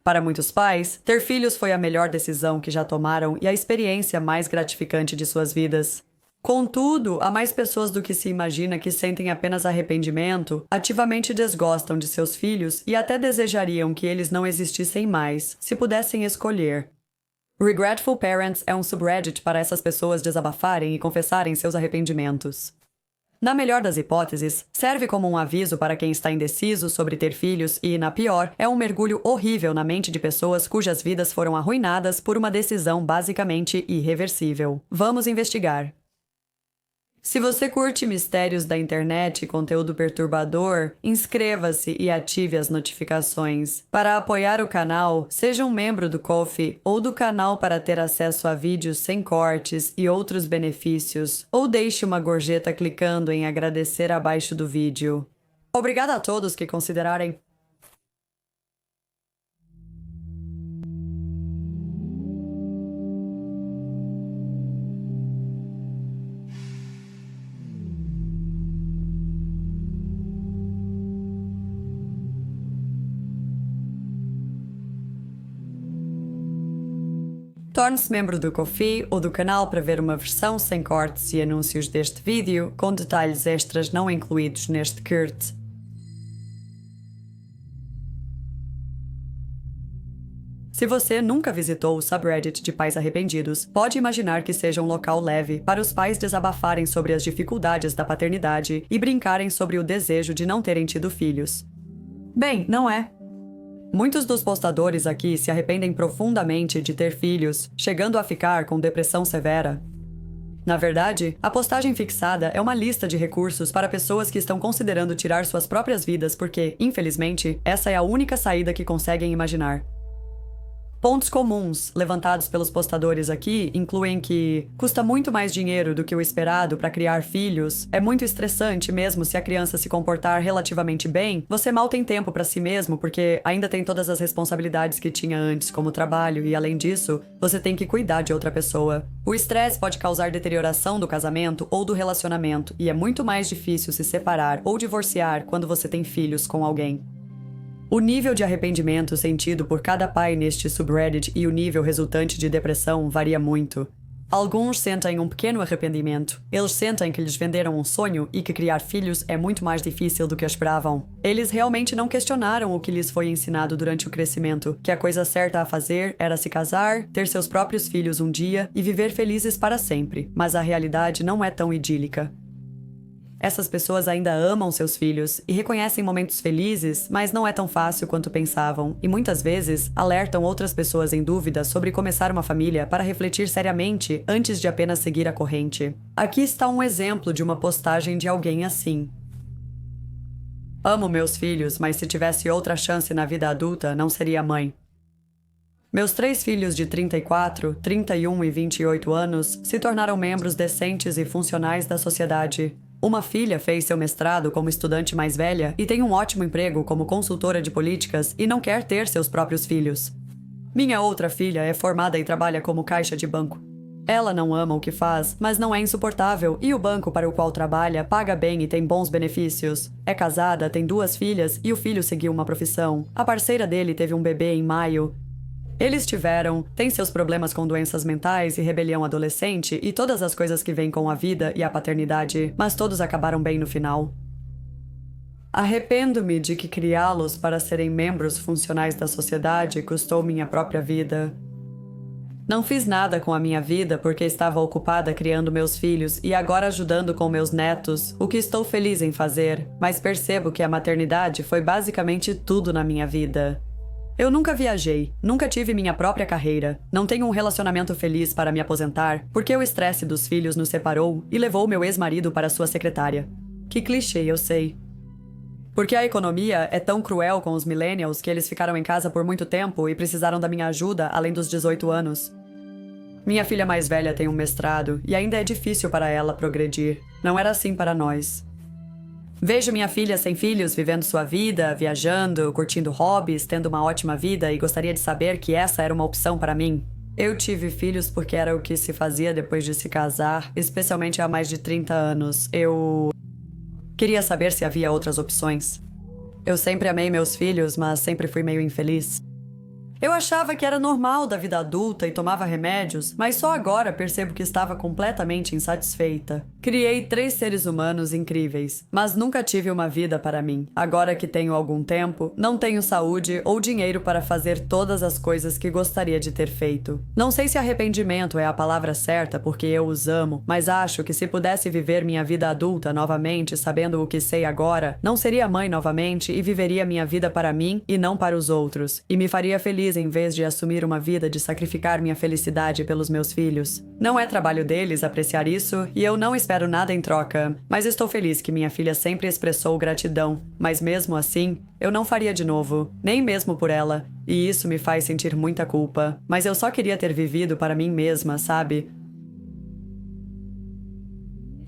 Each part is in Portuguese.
Para muitos pais, ter filhos foi a melhor decisão que já tomaram e a experiência mais gratificante de suas vidas. Contudo, há mais pessoas do que se imagina que sentem apenas arrependimento, ativamente desgostam de seus filhos e até desejariam que eles não existissem mais, se pudessem escolher. Regretful Parents é um subreddit para essas pessoas desabafarem e confessarem seus arrependimentos. Na melhor das hipóteses, serve como um aviso para quem está indeciso sobre ter filhos e, na pior, é um mergulho horrível na mente de pessoas cujas vidas foram arruinadas por uma decisão basicamente irreversível. Vamos investigar. Se você curte mistérios da internet e conteúdo perturbador, inscreva-se e ative as notificações. Para apoiar o canal, seja um membro do Ko-fi ou do canal para ter acesso a vídeos sem cortes e outros benefícios, ou deixe uma gorjeta clicando em agradecer abaixo do vídeo. Obrigada a todos que considerarem. Torne-se membro do Ko-fi ou do canal para ver uma versão sem cortes e anúncios deste vídeo, com detalhes extras não incluídos neste curt. Se você nunca visitou o subreddit de pais arrependidos, pode imaginar que seja um local leve para os pais desabafarem sobre as dificuldades da paternidade e brincarem sobre o desejo de não terem tido filhos. Bem, não é. Muitos dos postadores aqui se arrependem profundamente de ter filhos, chegando a ficar com depressão severa. Na verdade, a postagem fixada é uma lista de recursos para pessoas que estão considerando tirar suas próprias vidas porque, infelizmente, essa é a única saída que conseguem imaginar. Pontos comuns levantados pelos postadores aqui incluem que custa muito mais dinheiro do que o esperado para criar filhos, é muito estressante mesmo se a criança se comportar relativamente bem, você mal tem tempo para si mesmo porque ainda tem todas as responsabilidades que tinha antes, como trabalho, e além disso, você tem que cuidar de outra pessoa. O estresse pode causar deterioração do casamento ou do relacionamento, e é muito mais difícil se separar ou divorciar quando você tem filhos com alguém. O nível de arrependimento sentido por cada pai neste subreddit e o nível resultante de depressão varia muito. Alguns sentem um pequeno arrependimento. Eles sentem que lhes venderam um sonho e que criar filhos é muito mais difícil do que esperavam. Eles realmente não questionaram o que lhes foi ensinado durante o crescimento, que a coisa certa a fazer era se casar, ter seus próprios filhos um dia e viver felizes para sempre. Mas a realidade não é tão idílica. Essas pessoas ainda amam seus filhos e reconhecem momentos felizes, mas não é tão fácil quanto pensavam, e muitas vezes alertam outras pessoas em dúvida sobre começar uma família para refletir seriamente antes de apenas seguir a corrente. Aqui está um exemplo de uma postagem de alguém assim. Amo meus filhos, mas se tivesse outra chance na vida adulta, não seria mãe. Meus 3 filhos de 34, 31 e 28 anos se tornaram membros decentes e funcionais da sociedade. Uma filha fez seu mestrado como estudante mais velha e tem um ótimo emprego como consultora de políticas e não quer ter seus próprios filhos. Minha outra filha é formada e trabalha como caixa de banco. Ela não ama o que faz, mas não é insuportável e o banco para o qual trabalha paga bem e tem bons benefícios. É casada, tem 2 filhas e o filho seguiu uma profissão. A parceira dele teve um bebê em maio. Eles têm seus problemas com doenças mentais e rebelião adolescente e todas as coisas que vêm com a vida e a paternidade, mas todos acabaram bem no final. Arrependo-me de que criá-los para serem membros funcionais da sociedade custou minha própria vida. Não fiz nada com a minha vida porque estava ocupada criando meus filhos e agora ajudando com meus netos, o que estou feliz em fazer, mas percebo que a maternidade foi basicamente tudo na minha vida. Eu nunca viajei, nunca tive minha própria carreira, não tenho um relacionamento feliz para me aposentar, porque o estresse dos filhos nos separou e levou meu ex-marido para sua secretária. Que clichê, eu sei. Porque a economia é tão cruel com os millennials que eles ficaram em casa por muito tempo e precisaram da minha ajuda além dos 18 anos. Minha filha mais velha tem um mestrado e ainda é difícil para ela progredir. Não era assim para nós. Vejo minha filha sem filhos vivendo sua vida, viajando, curtindo hobbies, tendo uma ótima vida e gostaria de saber que essa era uma opção para mim. Eu tive filhos porque era o que se fazia depois de se casar, especialmente há mais de 30 anos. Eu queria saber se havia outras opções. Eu sempre amei meus filhos, mas sempre fui meio infeliz. Eu achava que era normal da vida adulta e tomava remédios, mas só agora percebo que estava completamente insatisfeita. Criei 3 seres humanos incríveis, mas nunca tive uma vida para mim. Agora que tenho algum tempo, não tenho saúde ou dinheiro para fazer todas as coisas que gostaria de ter feito. Não sei se arrependimento é a palavra certa porque eu os amo, mas acho que se pudesse viver minha vida adulta novamente sabendo o que sei agora, não seria mãe novamente e viveria minha vida para mim e não para os outros, e me faria feliz em vez de assumir uma vida de sacrificar minha felicidade pelos meus filhos. Não é trabalho deles apreciar isso e eu não espero nada em troca, mas estou feliz que minha filha sempre expressou gratidão, mas mesmo assim, eu não faria de novo, nem mesmo por ela, e isso me faz sentir muita culpa, mas eu só queria ter vivido para mim mesma, sabe?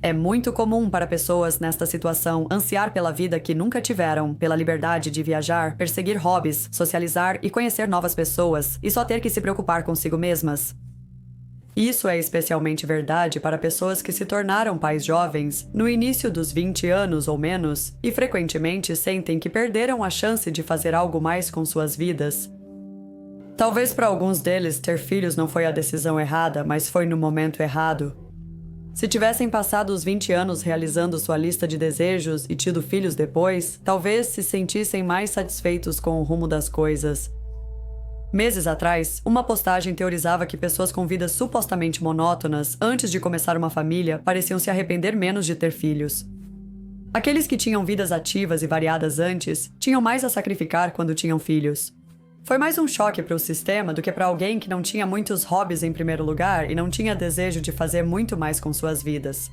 É muito comum para pessoas nesta situação ansiar pela vida que nunca tiveram, pela liberdade de viajar, perseguir hobbies, socializar e conhecer novas pessoas, e só ter que se preocupar consigo mesmas. Isso é especialmente verdade para pessoas que se tornaram pais jovens no início dos 20 anos ou menos e frequentemente sentem que perderam a chance de fazer algo mais com suas vidas. Talvez para alguns deles ter filhos não foi a decisão errada, mas foi no momento errado. Se tivessem passado os 20 anos realizando sua lista de desejos e tido filhos depois, talvez se sentissem mais satisfeitos com o rumo das coisas. Meses atrás, uma postagem teorizava que pessoas com vidas supostamente monótonas antes de começar uma família pareciam se arrepender menos de ter filhos. Aqueles que tinham vidas ativas e variadas antes tinham mais a sacrificar quando tinham filhos. Foi mais um choque para o sistema do que para alguém que não tinha muitos hobbies em primeiro lugar e não tinha desejo de fazer muito mais com suas vidas.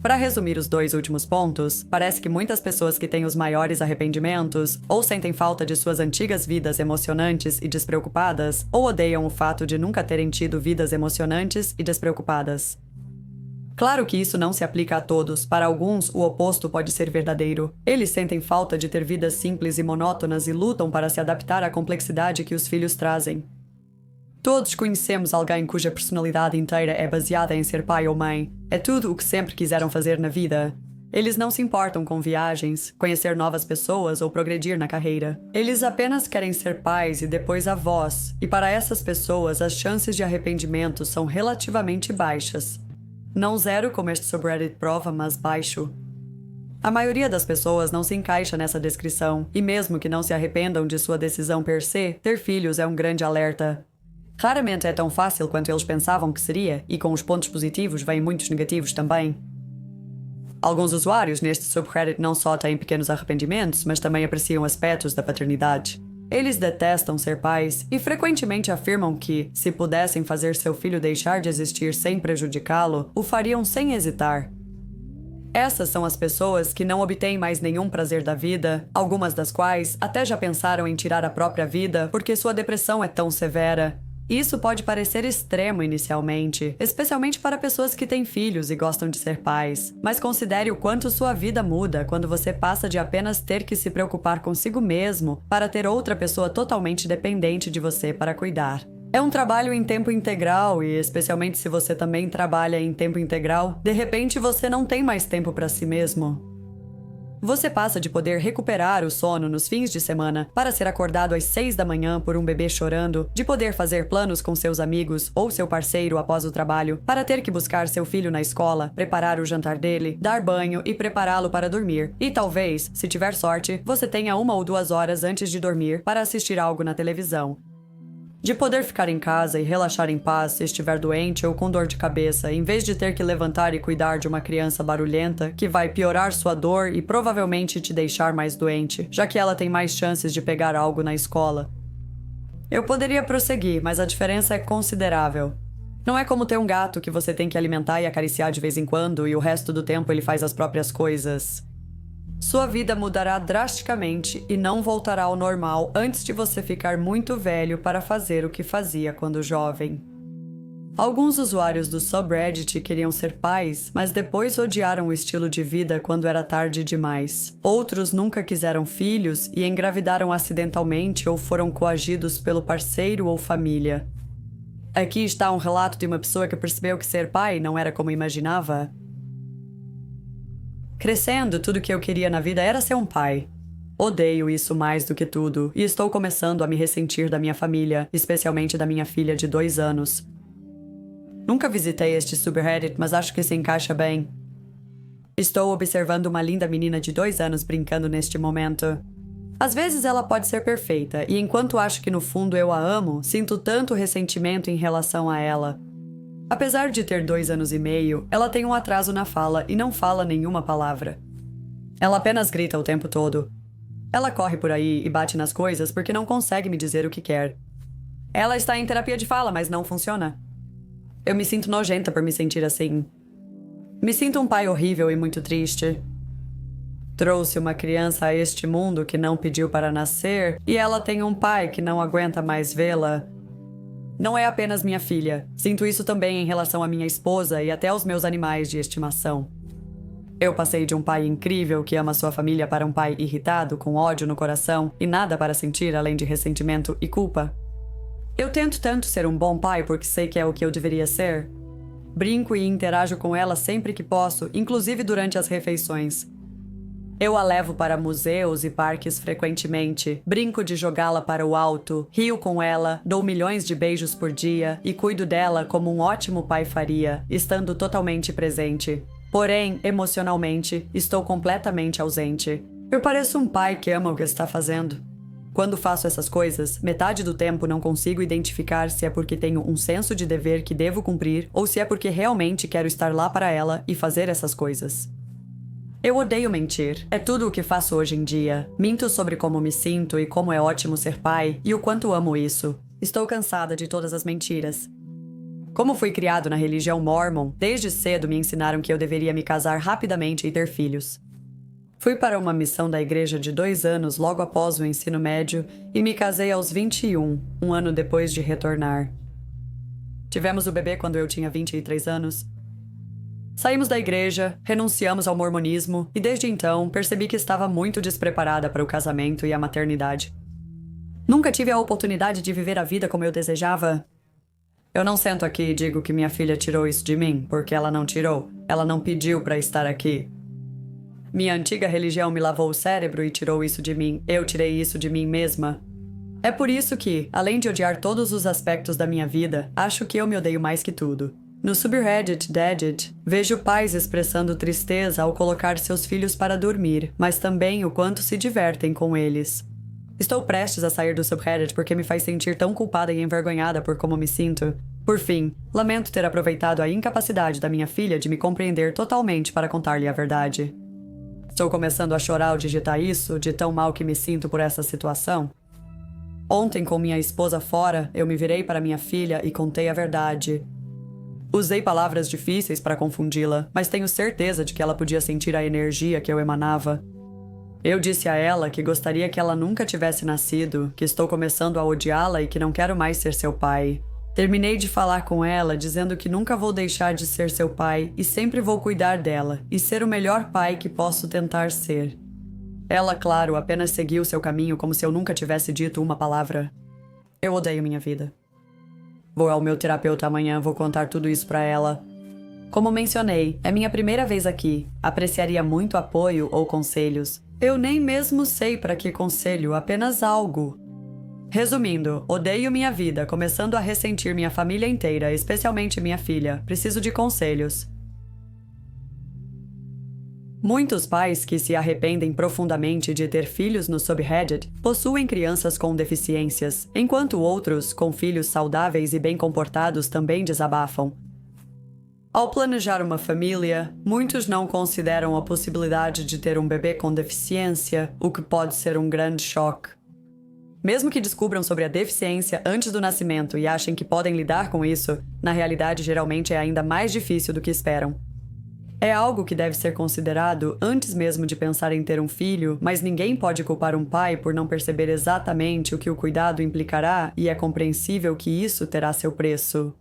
Para resumir os 2 últimos pontos, parece que muitas pessoas que têm os maiores arrependimentos ou sentem falta de suas antigas vidas emocionantes e despreocupadas ou odeiam o fato de nunca terem tido vidas emocionantes e despreocupadas. Claro que isso não se aplica a todos, para alguns o oposto pode ser verdadeiro. Eles sentem falta de ter vidas simples e monótonas e lutam para se adaptar à complexidade que os filhos trazem. Todos conhecemos alguém cuja personalidade inteira é baseada em ser pai ou mãe. É tudo o que sempre quiseram fazer na vida. Eles não se importam com viagens, conhecer novas pessoas ou progredir na carreira. Eles apenas querem ser pais e depois avós, e para essas pessoas as chances de arrependimento são relativamente baixas. Não zero, como este subreddit prova, mas baixo. A maioria das pessoas não se encaixa nessa descrição, e mesmo que não se arrependam de sua decisão per se, ter filhos é um grande alerta. Raramente é tão fácil quanto eles pensavam que seria, e com os pontos positivos vêm muitos negativos também. Alguns usuários neste subreddit não só têm pequenos arrependimentos, mas também apreciam aspectos da paternidade. Eles detestam ser pais e frequentemente afirmam que, se pudessem fazer seu filho deixar de existir sem prejudicá-lo, o fariam sem hesitar. Essas são as pessoas que não obtêm mais nenhum prazer da vida, algumas das quais até já pensaram em tirar a própria vida porque sua depressão é tão severa. Isso pode parecer extremo inicialmente, especialmente para pessoas que têm filhos e gostam de ser pais, mas considere o quanto sua vida muda quando você passa de apenas ter que se preocupar consigo mesmo para ter outra pessoa totalmente dependente de você para cuidar. É um trabalho em tempo integral e, especialmente se você também trabalha em tempo integral, de repente você não tem mais tempo para si mesmo. Você passa de poder recuperar o sono nos fins de semana para ser acordado às 6 da manhã por um bebê chorando, de poder fazer planos com seus amigos ou seu parceiro após o trabalho, para ter que buscar seu filho na escola, preparar o jantar dele, dar banho e prepará-lo para dormir. E talvez, se tiver sorte, você tenha 1 ou 2 horas antes de dormir para assistir algo na televisão. De poder ficar em casa e relaxar em paz se estiver doente ou com dor de cabeça, em vez de ter que levantar e cuidar de uma criança barulhenta, que vai piorar sua dor e provavelmente te deixar mais doente, já que ela tem mais chances de pegar algo na escola. Eu poderia prosseguir, mas a diferença é considerável. Não é como ter um gato que você tem que alimentar e acariciar de vez em quando e o resto do tempo ele faz as próprias coisas. Sua vida mudará drasticamente e não voltará ao normal antes de você ficar muito velho para fazer o que fazia quando jovem. Alguns usuários do subreddit queriam ser pais, mas depois odiaram o estilo de vida quando era tarde demais. Outros nunca quiseram filhos e engravidaram acidentalmente ou foram coagidos pelo parceiro ou família. Aqui está um relato de uma pessoa que percebeu que ser pai não era como imaginava. Crescendo, tudo que eu queria na vida era ser um pai. Odeio isso mais do que tudo, e estou começando a me ressentir da minha família, especialmente da minha filha de 2 anos. Nunca visitei este subreddit, mas acho que se encaixa bem. Estou observando uma linda menina de 2 anos brincando neste momento. Às vezes ela pode ser perfeita, e enquanto acho que no fundo eu a amo, sinto tanto ressentimento em relação a ela. Apesar de ter 2 anos e meio, ela tem um atraso na fala e não fala nenhuma palavra. Ela apenas grita o tempo todo. Ela corre por aí e bate nas coisas porque não consegue me dizer o que quer. Ela está em terapia de fala, mas não funciona. Eu me sinto nojenta por me sentir assim. Me sinto um pai horrível e muito triste. Trouxe uma criança a este mundo que não pediu para nascer e ela tem um pai que não aguenta mais vê-la. Não é apenas minha filha. Sinto isso também em relação à minha esposa e até aos meus animais de estimação. Eu passei de um pai incrível que ama sua família para um pai irritado, com ódio no coração e nada para sentir além de ressentimento e culpa. Eu tento tanto ser um bom pai porque sei que é o que eu deveria ser. Brinco e interajo com ela sempre que posso, inclusive durante as refeições. Eu a levo para museus e parques frequentemente, brinco de jogá-la para o alto, rio com ela, dou milhões de beijos por dia e cuido dela como um ótimo pai faria, estando totalmente presente. Porém, emocionalmente, estou completamente ausente. Eu pareço um pai que ama o que está fazendo. Quando faço essas coisas, metade do tempo não consigo identificar se é porque tenho um senso de dever que devo cumprir ou se é porque realmente quero estar lá para ela e fazer essas coisas. Eu odeio mentir. É tudo o que faço hoje em dia. Minto sobre como me sinto e como é ótimo ser pai e o quanto amo isso. Estou cansada de todas as mentiras. Como fui criado na religião Mormon, desde cedo me ensinaram que eu deveria me casar rapidamente e ter filhos. Fui para uma missão da igreja de 2 anos logo após o ensino médio e me casei aos 21, um ano depois de retornar. Tivemos o bebê quando eu tinha 23 anos. Saímos da igreja, renunciamos ao mormonismo e desde então percebi que estava muito despreparada para o casamento e a maternidade. Nunca tive a oportunidade de viver a vida como eu desejava. Eu não sento aqui e digo que minha filha tirou isso de mim, porque ela não tirou. Ela não pediu para estar aqui. Minha antiga religião me lavou o cérebro e tirou isso de mim. Eu tirei isso de mim mesma. É por isso que, além de odiar todos os aspectos da minha vida, acho que eu me odeio mais que tudo. No subreddit Daddit, vejo pais expressando tristeza ao colocar seus filhos para dormir, mas também o quanto se divertem com eles. Estou prestes a sair do subreddit porque me faz sentir tão culpada e envergonhada por como me sinto. Por fim, lamento ter aproveitado a incapacidade da minha filha de me compreender totalmente para contar-lhe a verdade. Estou começando a chorar ao digitar isso, de tão mal que me sinto por essa situação. Ontem, com minha esposa fora, eu me virei para minha filha e contei a verdade. Usei palavras difíceis para confundi-la, mas tenho certeza de que ela podia sentir a energia que eu emanava. Eu disse a ela que gostaria que ela nunca tivesse nascido, que estou começando a odiá-la e que não quero mais ser seu pai. Terminei de falar com ela dizendo que nunca vou deixar de ser seu pai e sempre vou cuidar dela e ser o melhor pai que posso tentar ser. Ela, claro, apenas seguiu seu caminho como se eu nunca tivesse dito uma palavra. Eu odeio minha vida. Vou ao meu terapeuta amanhã, vou contar tudo isso pra ela. Como mencionei, é minha primeira vez aqui. Apreciaria muito apoio ou conselhos. Eu nem mesmo sei para que conselho, apenas algo. Resumindo, odeio minha vida, começando a ressentir minha família inteira, especialmente minha filha. Preciso de conselhos. Muitos pais que se arrependem profundamente de ter filhos no subreddit possuem crianças com deficiências, enquanto outros, com filhos saudáveis e bem comportados, também desabafam. Ao planejar uma família, muitos não consideram a possibilidade de ter um bebê com deficiência, o que pode ser um grande choque. Mesmo que descubram sobre a deficiência antes do nascimento e achem que podem lidar com isso, na realidade geralmente é ainda mais difícil do que esperam. É algo que deve ser considerado antes mesmo de pensar em ter um filho, mas ninguém pode culpar um pai por não perceber exatamente o que o cuidado implicará e é compreensível que isso terá seu preço.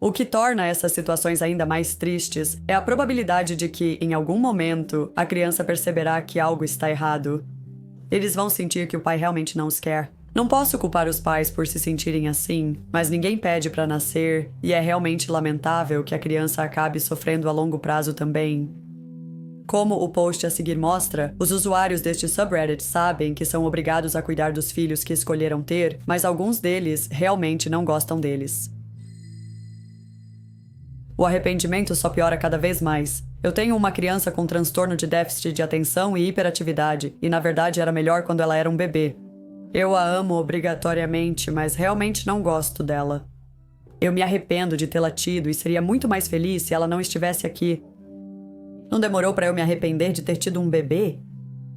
O que torna essas situações ainda mais tristes é a probabilidade de que, em algum momento, a criança perceberá que algo está errado. Eles vão sentir que o pai realmente não os quer. Não posso culpar os pais por se sentirem assim, mas ninguém pede para nascer, e é realmente lamentável que a criança acabe sofrendo a longo prazo também. Como o post a seguir mostra, os usuários deste subreddit sabem que são obrigados a cuidar dos filhos que escolheram ter, mas alguns deles realmente não gostam deles. O arrependimento só piora cada vez mais. Eu tenho uma criança com transtorno de déficit de atenção e hiperatividade, e na verdade era melhor quando ela era um bebê. Eu a amo obrigatoriamente, mas realmente não gosto dela. Eu me arrependo de tê-la tido e seria muito mais feliz se ela não estivesse aqui. Não demorou para eu me arrepender de ter tido um bebê?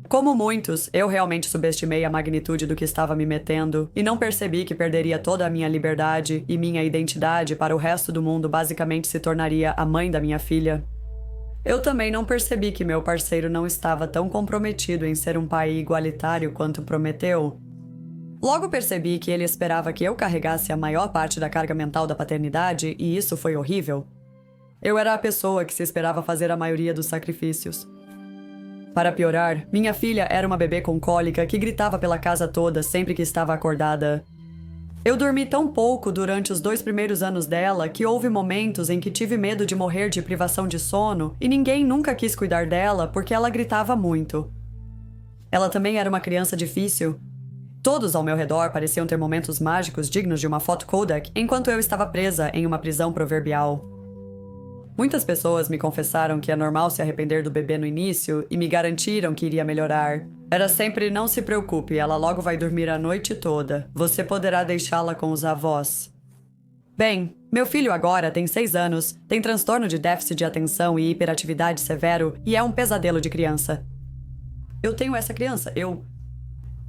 Como muitos, eu realmente subestimei a magnitude do que estava me metendo e não percebi que perderia toda a minha liberdade e minha identidade para o resto do mundo basicamente se tornaria a mãe da minha filha. Eu também não percebi que meu parceiro não estava tão comprometido em ser um pai igualitário quanto prometeu. Logo percebi que ele esperava que eu carregasse a maior parte da carga mental da paternidade e isso foi horrível. Eu era a pessoa que se esperava fazer a maioria dos sacrifícios. Para piorar, minha filha era uma bebê com cólica que gritava pela casa toda sempre que estava acordada. Eu dormi tão pouco durante os 2 primeiros anos dela que houve momentos em que tive medo de morrer de privação de sono e ninguém nunca quis cuidar dela porque ela gritava muito. Ela também era uma criança difícil. Todos ao meu redor pareciam ter momentos mágicos dignos de uma foto Kodak enquanto eu estava presa em uma prisão proverbial. Muitas pessoas me confessaram que é normal se arrepender do bebê no início e me garantiram que iria melhorar. Era sempre: não se preocupe, ela logo vai dormir a noite toda. Você poderá deixá-la com os avós. Bem, meu filho agora tem 6 anos, tem transtorno de déficit de atenção e hiperatividade severo e é um pesadelo de criança. Eu tenho essa criança,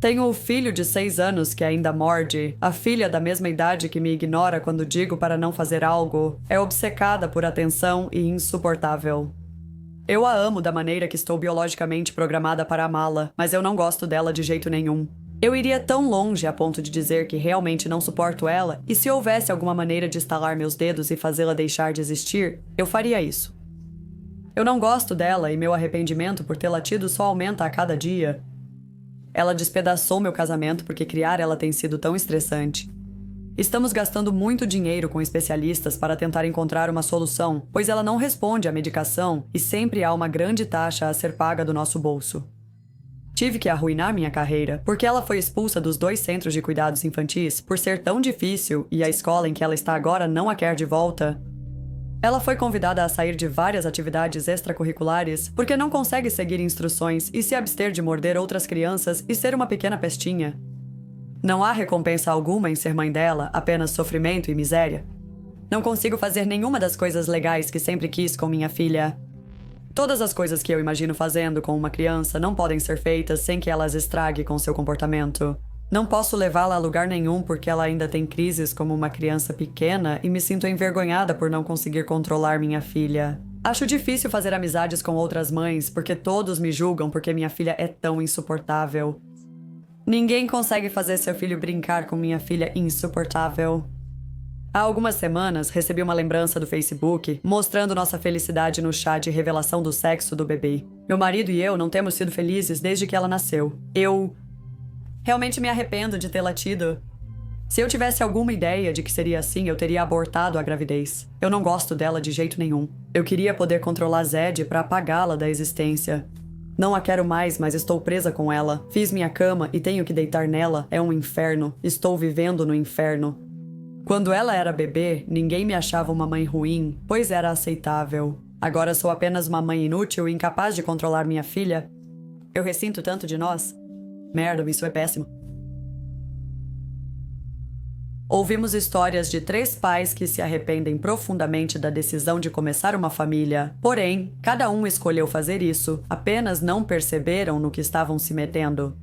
Tenho o filho de 6 anos que ainda morde, a filha da mesma idade que me ignora quando digo para não fazer algo, é obcecada por atenção e insuportável. Eu a amo da maneira que estou biologicamente programada para amá-la, mas eu não gosto dela de jeito nenhum. Eu iria tão longe a ponto de dizer que realmente não suporto ela, e se houvesse alguma maneira de estalar meus dedos e fazê-la deixar de existir, eu faria isso. Eu não gosto dela e meu arrependimento por tê-la tido só aumenta a cada dia. Ela despedaçou meu casamento porque criar ela tem sido tão estressante. Estamos gastando muito dinheiro com especialistas para tentar encontrar uma solução, pois ela não responde à medicação e sempre há uma grande taxa a ser paga do nosso bolso. Tive que arruinar minha carreira, porque ela foi expulsa dos 2 centros de cuidados infantis por ser tão difícil e a escola em que ela está agora não a quer de volta. Ela foi convidada a sair de várias atividades extracurriculares porque não consegue seguir instruções e se abster de morder outras crianças e ser uma pequena pestinha. Não há recompensa alguma em ser mãe dela, apenas sofrimento e miséria. Não consigo fazer nenhuma das coisas legais que sempre quis com minha filha. Todas as coisas que eu imagino fazendo com uma criança não podem ser feitas sem que ela as estrague com seu comportamento. Não posso levá-la a lugar nenhum porque ela ainda tem crises como uma criança pequena e me sinto envergonhada por não conseguir controlar minha filha. Acho difícil fazer amizades com outras mães porque todos me julgam porque minha filha é tão insuportável. Ninguém consegue fazer seu filho brincar com minha filha insuportável. Há algumas semanas, recebi uma lembrança do Facebook mostrando nossa felicidade no chá de revelação do sexo do bebê. Meu marido e eu não temos sido felizes desde que ela nasceu. Realmente me arrependo de tê-la tido. Se eu tivesse alguma ideia de que seria assim, eu teria abortado a gravidez. Eu não gosto dela de jeito nenhum. Eu queria poder controlar Zed para apagá-la da existência. Não a quero mais, mas estou presa com ela. Fiz minha cama e tenho que deitar nela. É um inferno. Estou vivendo no inferno. Quando ela era bebê, ninguém me achava uma mãe ruim, pois era aceitável. Agora sou apenas uma mãe inútil e incapaz de controlar minha filha. Eu ressinto tanto de nós. Merda, isso é péssimo. Ouvimos histórias de 3 pais que se arrependem profundamente da decisão de começar uma família. Porém, cada um escolheu fazer isso, apenas não perceberam no que estavam se metendo.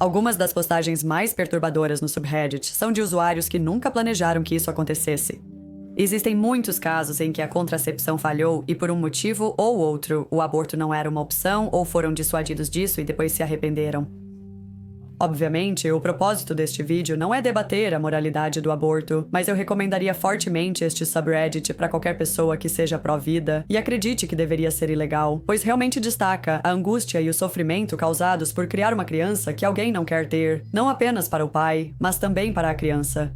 Algumas das postagens mais perturbadoras no subreddit são de usuários que nunca planejaram que isso acontecesse. Existem muitos casos em que a contracepção falhou e por um motivo ou outro, o aborto não era uma opção ou foram dissuadidos disso e depois se arrependeram. Obviamente, o propósito deste vídeo não é debater a moralidade do aborto, mas eu recomendaria fortemente este subreddit para qualquer pessoa que seja pró-vida e acredite que deveria ser ilegal, pois realmente destaca a angústia e o sofrimento causados por criar uma criança que alguém não quer ter, não apenas para o pai, mas também para a criança.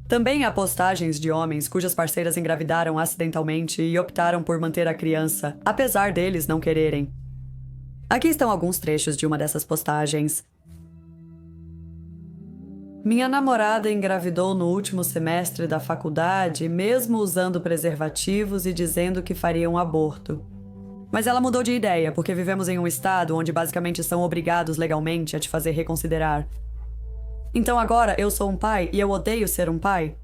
Também há postagens de homens cujas parceiras engravidaram acidentalmente e optaram por manter a criança, apesar deles não quererem. Aqui estão alguns trechos de uma dessas postagens. Minha namorada engravidou no último semestre da faculdade, mesmo usando preservativos e dizendo que faria um aborto. Mas ela mudou de ideia, porque vivemos em um estado onde basicamente são obrigados legalmente a te fazer reconsiderar. Então agora eu sou um pai e eu odeio ser um pai?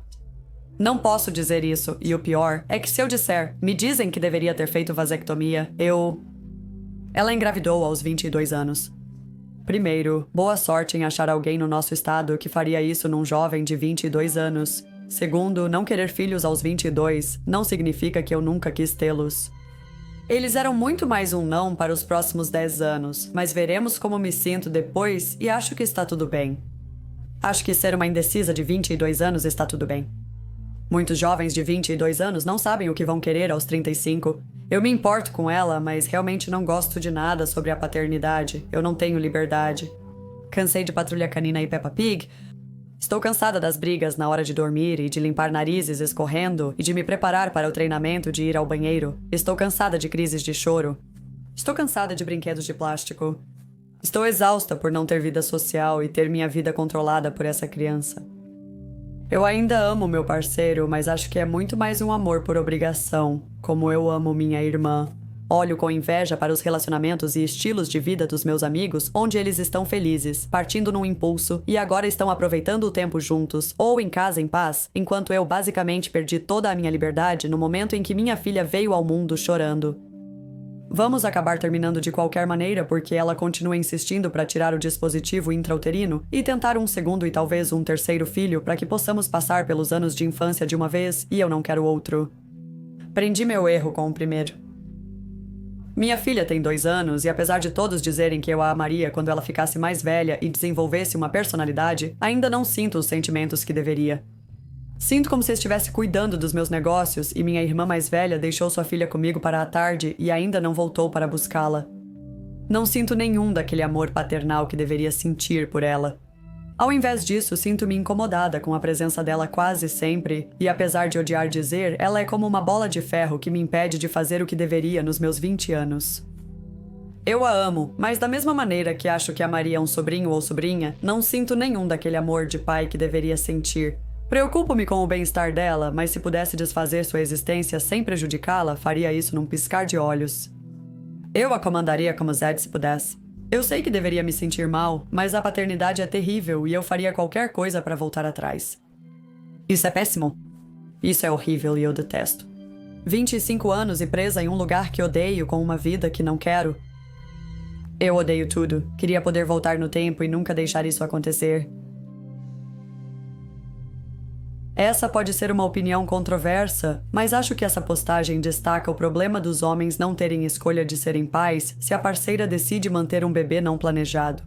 Não posso dizer isso, e o pior é que se eu disser, me dizem que deveria ter feito vasectomia, Ela engravidou aos 22 anos. Primeiro, boa sorte em achar alguém no nosso estado que faria isso num jovem de 22 anos. Segundo, não querer filhos aos 22 não significa que eu nunca quis tê-los. Eles eram muito mais um não para os próximos 10 anos, mas veremos como me sinto depois e acho que está tudo bem. Acho que ser uma indecisa de 22 anos está tudo bem. Muitos jovens de 22 anos não sabem o que vão querer aos 35. Eu me importo com ela, mas realmente não gosto de nada sobre a paternidade. Eu não tenho liberdade. Cansei de Patrulha Canina e Peppa Pig. Estou cansada das brigas na hora de dormir e de limpar narizes escorrendo e de me preparar para o treinamento de ir ao banheiro. Estou cansada de crises de choro. Estou cansada de brinquedos de plástico. Estou exausta por não ter vida social e ter minha vida controlada por essa criança. Eu ainda amo meu parceiro, mas acho que é muito mais um amor por obrigação, como eu amo minha irmã. Olho com inveja para os relacionamentos e estilos de vida dos meus amigos, onde eles estão felizes, partindo num impulso, e agora estão aproveitando o tempo juntos, ou em casa em paz, enquanto eu basicamente perdi toda a minha liberdade no momento em que minha filha veio ao mundo chorando. Vamos acabar terminando de qualquer maneira porque ela continua insistindo para tirar o dispositivo intrauterino e tentar um segundo e talvez um terceiro filho para que possamos passar pelos anos de infância de uma vez e eu não quero outro. Prendi meu erro com o primeiro. Minha filha tem 2 anos e apesar de todos dizerem que eu a amaria quando ela ficasse mais velha e desenvolvesse uma personalidade, ainda não sinto os sentimentos que deveria. Sinto como se estivesse cuidando dos meus negócios e minha irmã mais velha deixou sua filha comigo para a tarde e ainda não voltou para buscá-la. Não sinto nenhum daquele amor paternal que deveria sentir por ela. Ao invés disso, sinto-me incomodada com a presença dela quase sempre, e apesar de odiar dizer, ela é como uma bola de ferro que me impede de fazer o que deveria nos meus 20 anos. Eu a amo, mas da mesma maneira que acho que amaria um sobrinho ou sobrinha, não sinto nenhum daquele amor de pai que deveria sentir. Preocupo-me com o bem-estar dela, mas se pudesse desfazer sua existência sem prejudicá-la, faria isso num piscar de olhos. Eu a comandaria como Zed se pudesse. Eu sei que deveria me sentir mal, mas a paternidade é terrível e eu faria qualquer coisa para voltar atrás. Isso é péssimo. Isso é horrível e eu detesto. 25 anos e presa em um lugar que odeio com uma vida que não quero. Eu odeio tudo. Queria poder voltar no tempo e nunca deixar isso acontecer. Essa pode ser uma opinião controversa, mas acho que essa postagem destaca o problema dos homens não terem escolha de serem pais se a parceira decide manter um bebê não planejado.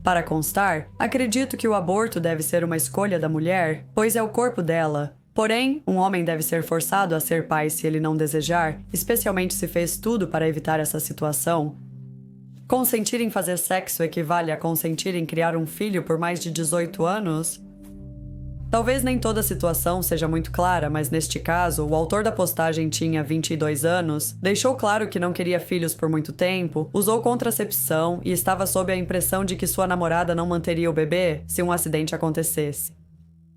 Para constar, acredito que o aborto deve ser uma escolha da mulher, pois é o corpo dela. Porém, um homem deve ser forçado a ser pai se ele não desejar, especialmente se fez tudo para evitar essa situação. Consentir em fazer sexo equivale a consentir em criar um filho por mais de 18 anos? Talvez nem toda a situação seja muito clara, mas neste caso, o autor da postagem tinha 22 anos, deixou claro que não queria filhos por muito tempo, usou contracepção e estava sob a impressão de que sua namorada não manteria o bebê se um acidente acontecesse.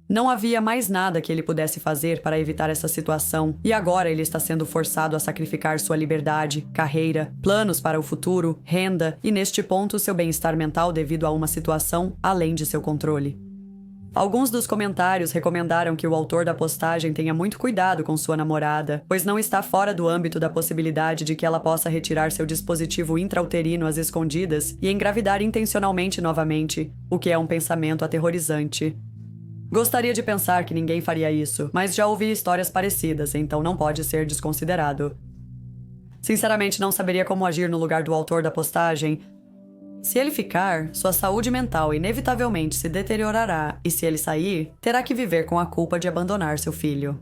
Não havia mais nada que ele pudesse fazer para evitar essa situação, e agora ele está sendo forçado a sacrificar sua liberdade, carreira, planos para o futuro, renda e, neste ponto, seu bem-estar mental devido a uma situação além de seu controle. Alguns dos comentários recomendaram que o autor da postagem tenha muito cuidado com sua namorada, pois não está fora do âmbito da possibilidade de que ela possa retirar seu dispositivo intrauterino às escondidas e engravidar intencionalmente novamente, o que é um pensamento aterrorizante. Gostaria de pensar que ninguém faria isso, mas já ouvi histórias parecidas, então não pode ser desconsiderado. Sinceramente, não saberia como agir no lugar do autor da postagem. Se ele ficar, sua saúde mental inevitavelmente se deteriorará e se ele sair, terá que viver com a culpa de abandonar seu filho.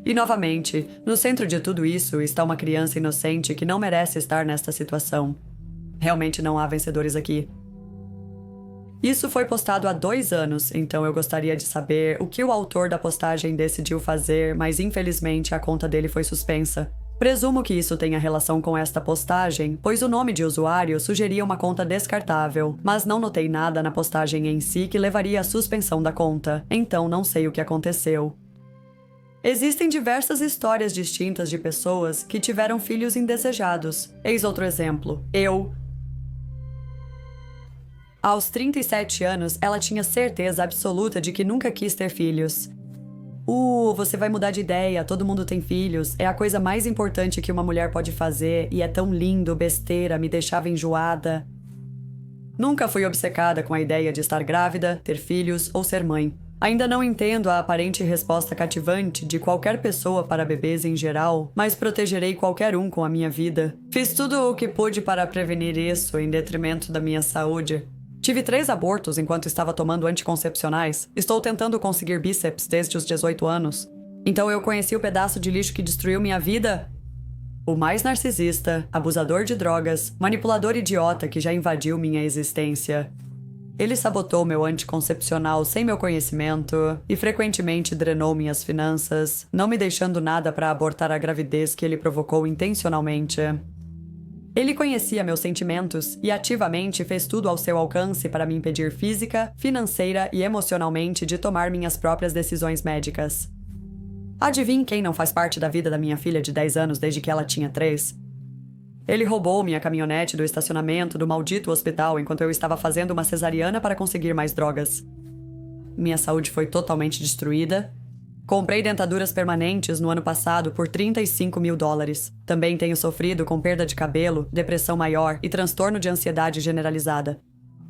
E novamente, no centro de tudo isso está uma criança inocente que não merece estar nesta situação. Realmente não há vencedores aqui. Isso foi postado há 2 anos, então eu gostaria de saber o que o autor da postagem decidiu fazer, mas infelizmente a conta dele foi suspensa. Presumo que isso tenha relação com esta postagem, pois o nome de usuário sugeria uma conta descartável, mas não notei nada na postagem em si que levaria à suspensão da conta, então não sei o que aconteceu. Existem diversas histórias distintas de pessoas que tiveram filhos indesejados. Eis outro exemplo. Aos 37 anos, ela tinha certeza absoluta de que nunca quis ter filhos. Você vai mudar de ideia, todo mundo tem filhos, é a coisa mais importante que uma mulher pode fazer e é tão lindo, besteira, me deixava enjoada. Nunca fui obcecada com a ideia de estar grávida, ter filhos ou ser mãe. Ainda não entendo a aparente resposta cativante de qualquer pessoa para bebês em geral, mas protegerei qualquer um com a minha vida. Fiz tudo o que pude para prevenir isso em detrimento da minha saúde. Tive 3 abortos enquanto estava tomando anticoncepcionais. Estou tentando conseguir bíceps desde os 18 anos. Então eu conheci o pedaço de lixo que destruiu minha vida? O mais narcisista, abusador de drogas, manipulador idiota que já invadiu minha existência. Ele sabotou meu anticoncepcional sem meu conhecimento e frequentemente drenou minhas finanças, não me deixando nada para abortar a gravidez que ele provocou intencionalmente. Ele conhecia meus sentimentos e ativamente fez tudo ao seu alcance para me impedir física, financeira e emocionalmente de tomar minhas próprias decisões médicas. Adivinhe quem não faz parte da vida da minha filha de 10 anos desde que ela tinha 3? Ele roubou minha caminhonete do estacionamento do maldito hospital enquanto eu estava fazendo uma cesariana para conseguir mais drogas. Minha saúde foi totalmente destruída. Comprei dentaduras permanentes no ano passado por $35 mil. Também tenho sofrido com perda de cabelo, depressão maior e transtorno de ansiedade generalizada.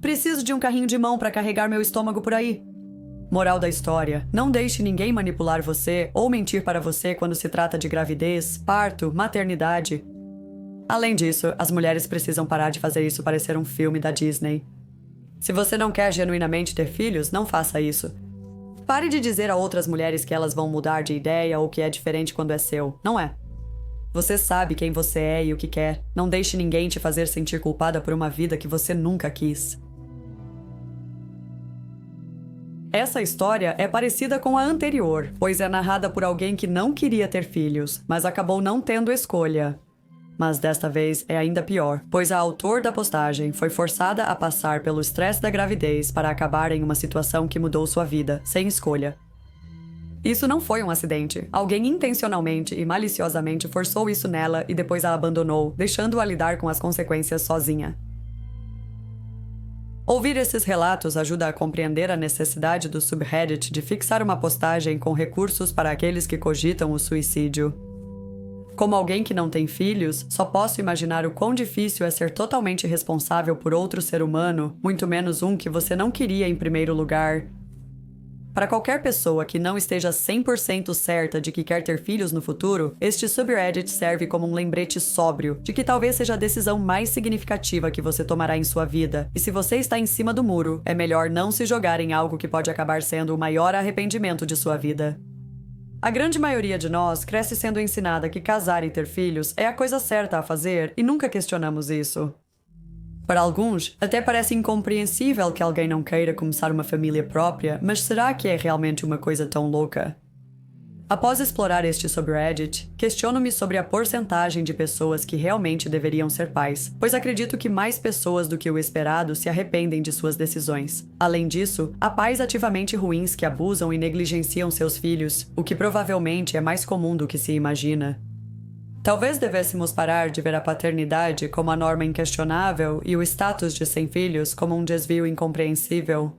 Preciso de um carrinho de mão para carregar meu estômago por aí. Moral da história: não deixe ninguém manipular você ou mentir para você quando se trata de gravidez, parto, maternidade. Além disso, as mulheres precisam parar de fazer isso parecer um filme da Disney. Se você não quer genuinamente ter filhos, não faça isso. Pare de dizer a outras mulheres que elas vão mudar de ideia ou que é diferente quando é seu. Não é. Você sabe quem você é e o que quer. Não deixe ninguém te fazer sentir culpada por uma vida que você nunca quis. Essa história é parecida com a anterior, pois é narrada por alguém que não queria ter filhos, mas acabou não tendo escolha. Mas desta vez é ainda pior, pois a autor da postagem foi forçada a passar pelo estresse da gravidez para acabar em uma situação que mudou sua vida, sem escolha. Isso não foi um acidente. Alguém intencionalmente e maliciosamente forçou isso nela e depois a abandonou, deixando-a lidar com as consequências sozinha. Ouvir esses relatos ajuda a compreender a necessidade do subreddit de fixar uma postagem com recursos para aqueles que cogitam o suicídio. Como alguém que não tem filhos, só posso imaginar o quão difícil é ser totalmente responsável por outro ser humano, muito menos um que você não queria em primeiro lugar. Para qualquer pessoa que não esteja 100% certa de que quer ter filhos no futuro, este subreddit serve como um lembrete sóbrio de que talvez seja a decisão mais significativa que você tomará em sua vida, e se você está em cima do muro, é melhor não se jogar em algo que pode acabar sendo o maior arrependimento de sua vida. A grande maioria de nós cresce sendo ensinada que casar e ter filhos é a coisa certa a fazer e nunca questionamos isso. Para alguns, até parece incompreensível que alguém não queira começar uma família própria, mas será que é realmente uma coisa tão louca? Após explorar este subreddit, questiono-me sobre a porcentagem de pessoas que realmente deveriam ser pais, pois acredito que mais pessoas do que o esperado se arrependem de suas decisões. Além disso, há pais ativamente ruins que abusam e negligenciam seus filhos, o que provavelmente é mais comum do que se imagina. Talvez devêssemos parar de ver a paternidade como a norma inquestionável e o status de sem filhos como um desvio incompreensível.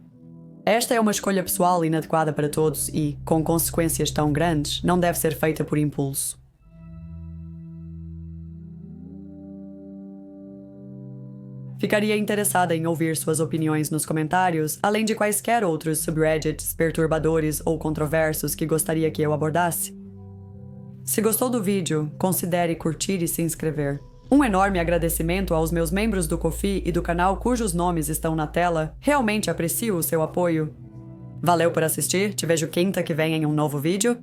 Esta é uma escolha pessoal inadequada para todos e, com consequências tão grandes, não deve ser feita por impulso. Ficaria interessada em ouvir suas opiniões nos comentários, além de quaisquer outros subreddits perturbadores ou controversos que gostaria que eu abordasse. Se gostou do vídeo, considere curtir e se inscrever. Um enorme agradecimento aos meus membros do Ko-fi e do canal cujos nomes estão na tela. Realmente aprecio o seu apoio. Valeu por assistir, te vejo quinta que vem em um novo vídeo.